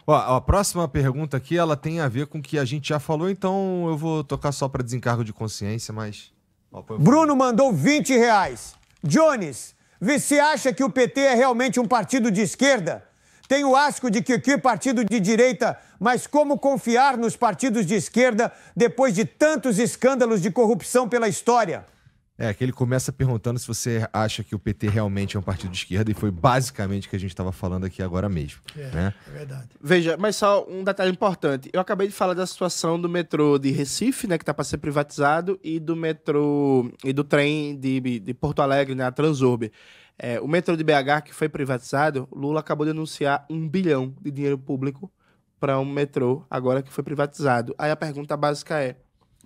Ó, a próxima pergunta aqui, ela tem a ver com o que a gente já falou, então eu vou tocar só para desencargo de consciência, mas... Ó, Bruno mandou R$ 20. Jones, você acha que o PT é realmente um partido de esquerda? Tenho asco de que partido de direita, mas como confiar nos partidos de esquerda depois de tantos escândalos de corrupção pela história? É, que ele começa perguntando se você acha que o PT realmente é um partido de esquerda, e foi basicamente o que a gente estava falando aqui agora mesmo. Né? É verdade. Veja, mas só um detalhe importante. Eu acabei de falar da situação do metrô de Recife, né, que tá para ser privatizado, e do metrô e do trem de Porto Alegre, né, a Transurb. O metrô de BH, que foi privatizado, Lula acabou de anunciar 1 bilhão de dinheiro público para um metrô, agora que foi privatizado. Aí a pergunta básica é,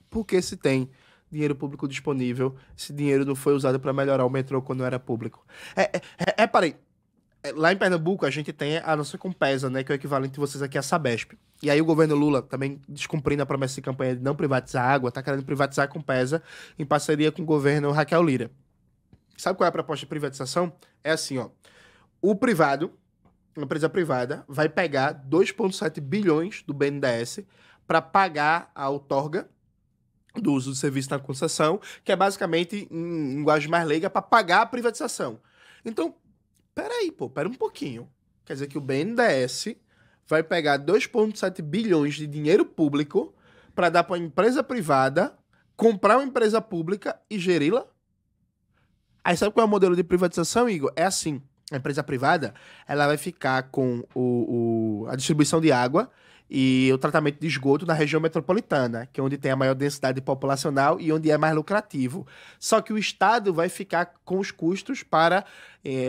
por que se tem dinheiro público disponível, esse dinheiro não foi usado para melhorar o metrô quando era público? Parei. Lá em Pernambuco, a gente tem a nossa Compesa, né, que é o equivalente de vocês aqui à Sabesp. E aí o governo Lula, também descumprindo a promessa de campanha de não privatizar a água, tá querendo privatizar a Compesa em parceria com o governo Raquel Lira. Sabe qual é a proposta de privatização? É assim, ó. O privado, uma empresa privada, vai pegar 2,7 bilhões do BNDES para pagar a outorga do uso do serviço na concessão, que é basicamente, em linguagem mais leiga, para pagar a privatização. Então, pera um pouquinho. Quer dizer que o BNDES vai pegar 2,7 bilhões de dinheiro público para dar para uma empresa privada, comprar uma empresa pública e geri-la? Aí sabe qual é o modelo de privatização, Igor? É assim, a empresa privada, ela vai ficar com a distribuição de água e o tratamento de esgoto na região metropolitana, que é onde tem a maior densidade populacional e onde é mais lucrativo. Só que o Estado vai ficar com os custos para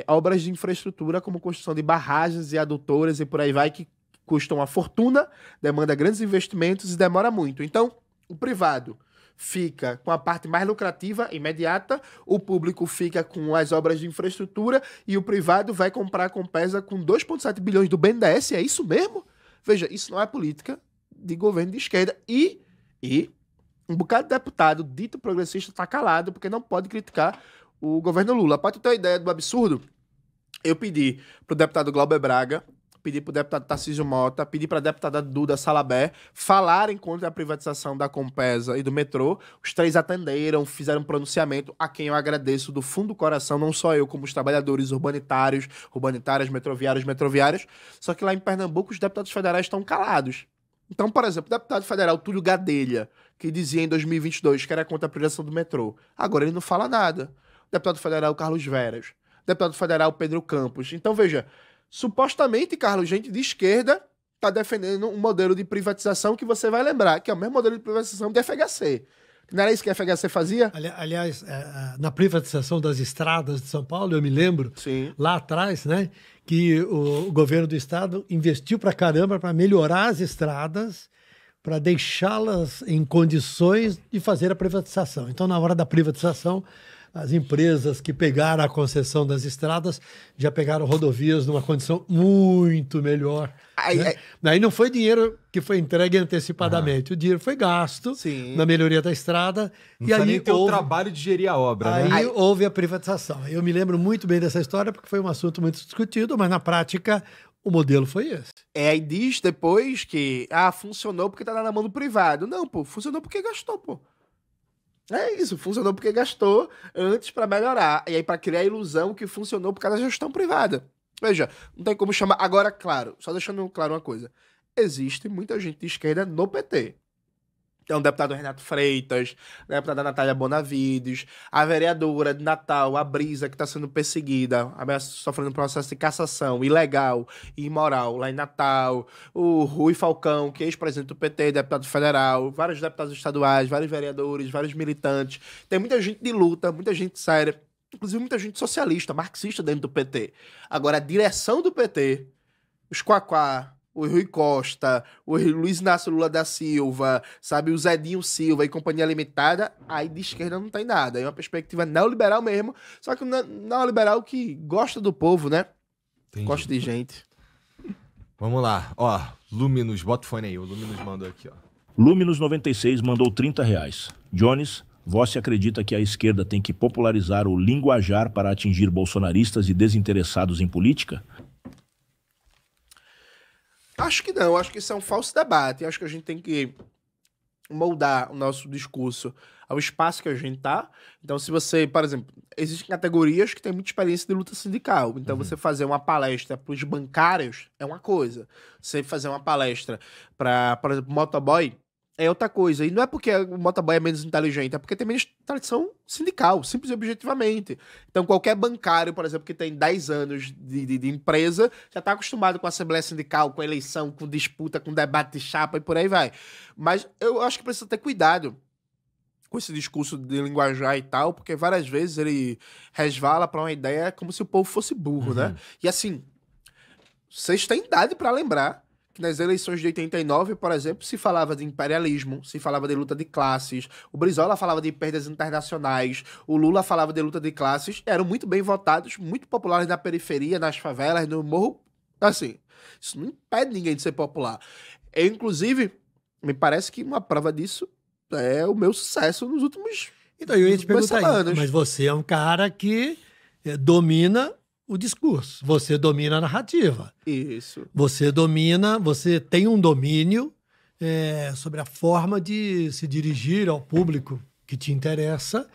obras de infraestrutura, como construção de barragens e adutoras e por aí vai, que custam uma fortuna, demanda grandes investimentos e demora muito. Então, o privado fica com a parte mais lucrativa, imediata, o público fica com as obras de infraestrutura e o privado vai comprar a Compesa com 2,7 bilhões do BNDES, é isso mesmo? Veja, isso não é política de governo de esquerda e um bocado de deputado dito progressista está calado porque não pode criticar o governo Lula. Para tu ter uma ideia do absurdo, eu pedi pro deputado Glauber Braga, pedi pro deputado Tarcísio Mota, pedi pra deputada Duda Salabé falarem contra a privatização da Compesa e do metrô. Os três atenderam, fizeram um pronunciamento, a quem eu agradeço do fundo do coração, não só eu, como os trabalhadores urbanitárias, metroviárias. Só que lá em Pernambuco os deputados federais estão calados. Então, por exemplo, o deputado federal Túlio Gadelha, que dizia em 2022 que era contra a privatização do metrô, agora ele não fala nada. O deputado federal Carlos Veras, o deputado federal Pedro Campos. Então, veja, supostamente, Carlos, gente de esquerda está defendendo um modelo de privatização que você vai lembrar, que é o mesmo modelo de privatização do FHC. Não era isso que a FHC fazia? Aliás, na privatização das estradas de São Paulo, eu me lembro, Sim. lá atrás, né, que o governo do estado investiu pra caramba para melhorar as estradas, para deixá-las em condições de fazer a privatização. Então, na hora da privatização, as empresas que pegaram a concessão das estradas já pegaram rodovias numa condição muito melhor. Aí não foi dinheiro que foi entregue antecipadamente. O dinheiro foi gasto na melhoria da estrada. Não e aí o trabalho de gerir a obra, aí né? Houve a privatização. Eu me lembro muito bem dessa história porque foi um assunto muito discutido, mas na prática o modelo foi esse. Aí diz depois que funcionou porque tá na mão do privado. Não, pô, funcionou porque gastou, pô. É isso, funcionou porque gastou antes para melhorar. E aí para criar a ilusão que funcionou por causa da gestão privada. Veja, não tem como chamar... Agora, claro, só deixando claro uma coisa. Existe muita gente de esquerda no PT. Tem um deputado Renato Freitas, a deputada Natália Bonavides, a vereadora de Natal, a Brisa, que está sendo perseguida, sofrendo um processo de cassação ilegal e imoral lá em Natal, o Rui Falcão, que é ex-presidente do PT, deputado federal, vários deputados estaduais, vários vereadores, vários militantes. Tem muita gente de luta, muita gente séria, inclusive muita gente socialista, marxista dentro do PT. Agora, a direção do PT, os Quaquá, o Rui Costa, o Luiz Inácio Lula da Silva, sabe, o Zedinho Silva e companhia limitada, aí de esquerda não tem nada. É uma perspectiva neoliberal mesmo, só que neoliberal que gosta do povo, né? Entendi. Gosta de gente. Vamos lá. Ó, Luminous, bota o fone aí. O Luminous mandou aqui, ó. Luminous 96 mandou R$30. Jones, você acredita que a esquerda tem que popularizar o linguajar para atingir bolsonaristas e desinteressados em política? Acho que não, acho que isso é um falso debate. Acho que a gente tem que moldar o nosso discurso ao espaço que a gente tá. Então, se você, por exemplo, existem categorias que têm muita experiência de luta sindical. Então, você fazer uma palestra para os bancários é uma coisa. Você fazer uma palestra para, por exemplo, motoboy é outra coisa. E não é porque o motoboy é menos inteligente, é porque tem menos tradição sindical, simples e objetivamente. Então, qualquer bancário, por exemplo, que tem 10 anos de empresa, já está acostumado com a assembleia sindical, com eleição, com disputa, com debate de chapa e por aí vai. Mas eu acho que precisa ter cuidado com esse discurso de linguajar e tal, porque várias vezes ele resvala para uma ideia como se o povo fosse burro, né? E assim, vocês têm idade para lembrar que nas eleições de 89, por exemplo, se falava de imperialismo, se falava de luta de classes, o Brizola falava de perdas internacionais, o Lula falava de luta de classes, eram muito bem votados, muito populares na periferia, nas favelas, no morro. Assim, isso não impede ninguém de ser popular. Eu, inclusive, me parece que uma prova disso é o meu sucesso nos últimos Então, eu ia te perguntar semanas. isso, mas você é um cara que domina o discurso, você domina a narrativa. Isso. Você domina, você tem um domínio sobre a forma de se dirigir ao público que te interessa,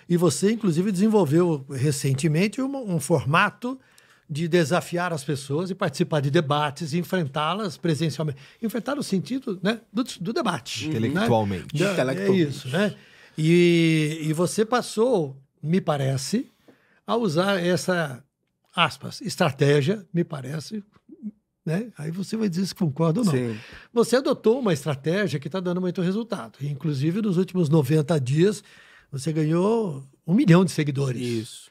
e você, inclusive, desenvolveu recentemente um formato de desafiar as pessoas e participar de debates e enfrentá-las presencialmente. Enfrentar no sentido, né, do debate. Intelectualmente. Né? É isso, né? E você passou, me parece, a usar essa, aspas, estratégia, me parece, né? Aí você vai dizer se concorda ou não. Sim. Você adotou uma estratégia que está dando muito resultado. E, inclusive, nos últimos 90 dias, você ganhou 1 milhão de seguidores. Isso.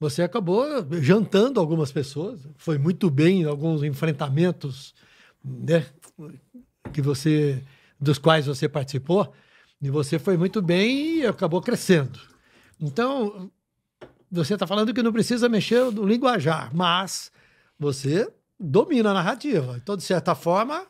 Você acabou jantando algumas pessoas, foi muito bem em alguns enfrentamentos, né, dos quais você participou, e você foi muito bem e acabou crescendo. Então, você está falando que não precisa mexer no linguajar, mas você domina a narrativa. Então, de certa forma,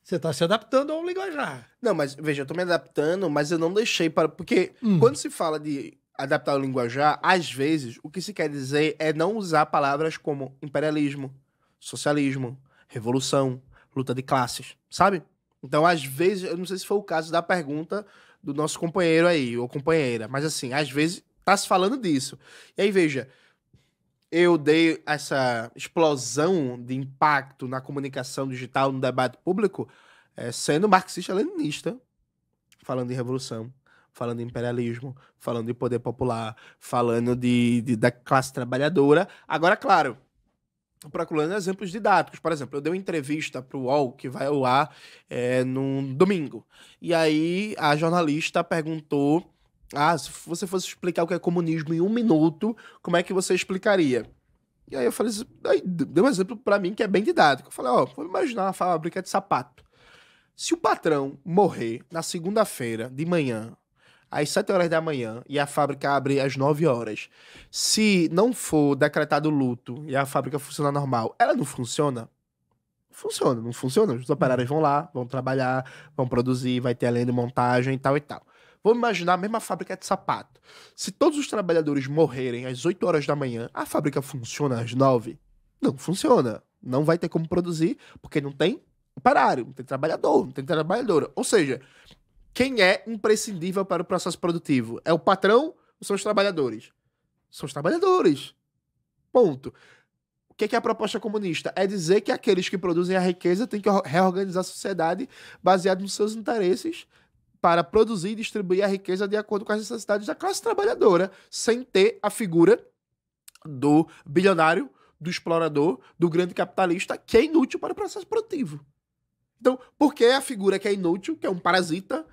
você está se adaptando ao linguajar. Não, mas veja, eu tô me adaptando, mas eu não deixei para... Porque quando se fala de adaptar o linguajar, às vezes, o que se quer dizer é não usar palavras como imperialismo, socialismo, revolução, luta de classes, sabe? Então, às vezes, eu não sei se foi o caso da pergunta do nosso companheiro aí, ou companheira, mas assim, às vezes tá se falando disso. E aí, veja, eu dei essa explosão de impacto na comunicação digital, no debate público, sendo marxista-leninista, falando de revolução, falando de imperialismo, falando de poder popular, falando da classe trabalhadora. Agora, claro, procurando exemplos didáticos. Por exemplo, eu dei uma entrevista para o UOL, que vai ao ar no domingo. E aí a jornalista perguntou, se você fosse explicar o que é comunismo em 1 minuto, como é que você explicaria? E aí eu falei, deu um exemplo para mim que é bem didático. Eu falei, vou imaginar uma fábrica de sapato. Se o patrão morrer na segunda-feira de manhã, às 7 horas da manhã, e a fábrica abre às 9 horas, se não for decretado luto e a fábrica funcionar normal, ela não funciona? Funciona, não funciona? Os operários vão lá, vão trabalhar, vão produzir, vai ter a linha de montagem e tal e tal. Vamos imaginar a mesma fábrica de sapato. Se todos os trabalhadores morrerem às 8 horas da manhã, a fábrica funciona às 9? Não funciona. Não vai ter como produzir, porque não tem operário, não tem trabalhador, não tem trabalhadora. Ou seja, quem é imprescindível para o processo produtivo? É o patrão ou são os trabalhadores? São os trabalhadores. Ponto. O que é a proposta comunista? É dizer que aqueles que produzem a riqueza têm que reorganizar a sociedade baseado nos seus interesses para produzir e distribuir a riqueza de acordo com as necessidades da classe trabalhadora, sem ter a figura do bilionário, do explorador, do grande capitalista, que é inútil para o processo produtivo. Então, por que a figura que é inútil, que é um parasita,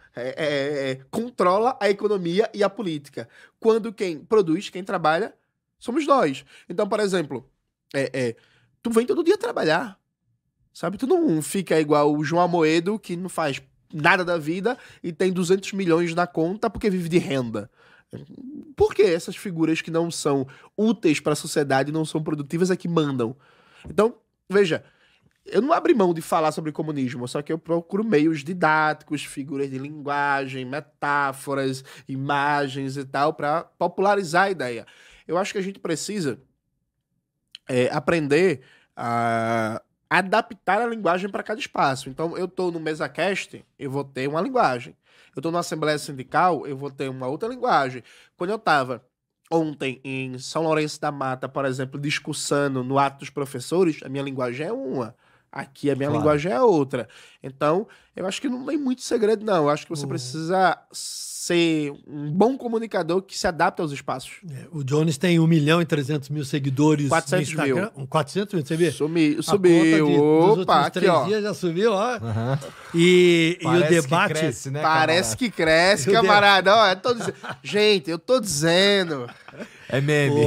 controla a economia e a política? Quando quem produz, quem trabalha, somos nós. Então, por exemplo, tu vem todo dia trabalhar, sabe? Tu não fica igual o João Amoedo, que não faz nada da vida e tem 200 milhões na conta porque vive de renda. Por que essas figuras que não são úteis para a sociedade, não são produtivas, é que mandam? Então, veja, eu não abri mão de falar sobre comunismo, só que eu procuro meios didáticos, figuras de linguagem, metáforas, imagens e tal, para popularizar a ideia. Eu acho que a gente precisa aprender a adaptar a linguagem para cada espaço. Então, eu estou no MesaCast, eu vou ter uma linguagem. Eu estou na Assembleia Sindical, eu vou ter uma outra linguagem. Quando eu estava ontem em São Lourenço da Mata, por exemplo, discussando no ato dos professores, a minha linguagem é uma. Aqui a minha linguagem é outra. Então, eu acho que não tem muito segredo, não. Eu acho que você precisa ser um bom comunicador que se adapta aos espaços. O Jones tem 1.300.000 seguidores 400 no Instagram. 400 mil, você vê? Subiu. Dos Opa, últimos aqui, 3 ó. dias já subiu, ó. E o debate... Que cresce, né, Parece camarada? que cresce, camarada. Ó, gente, eu tô dizendo. É meme.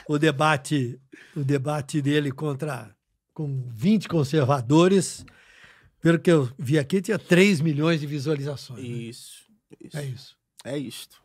O debate dele com 20 conservadores, pelo que eu vi aqui, tinha 3 milhões de visualizações. Né? Isso. É isso. É isto.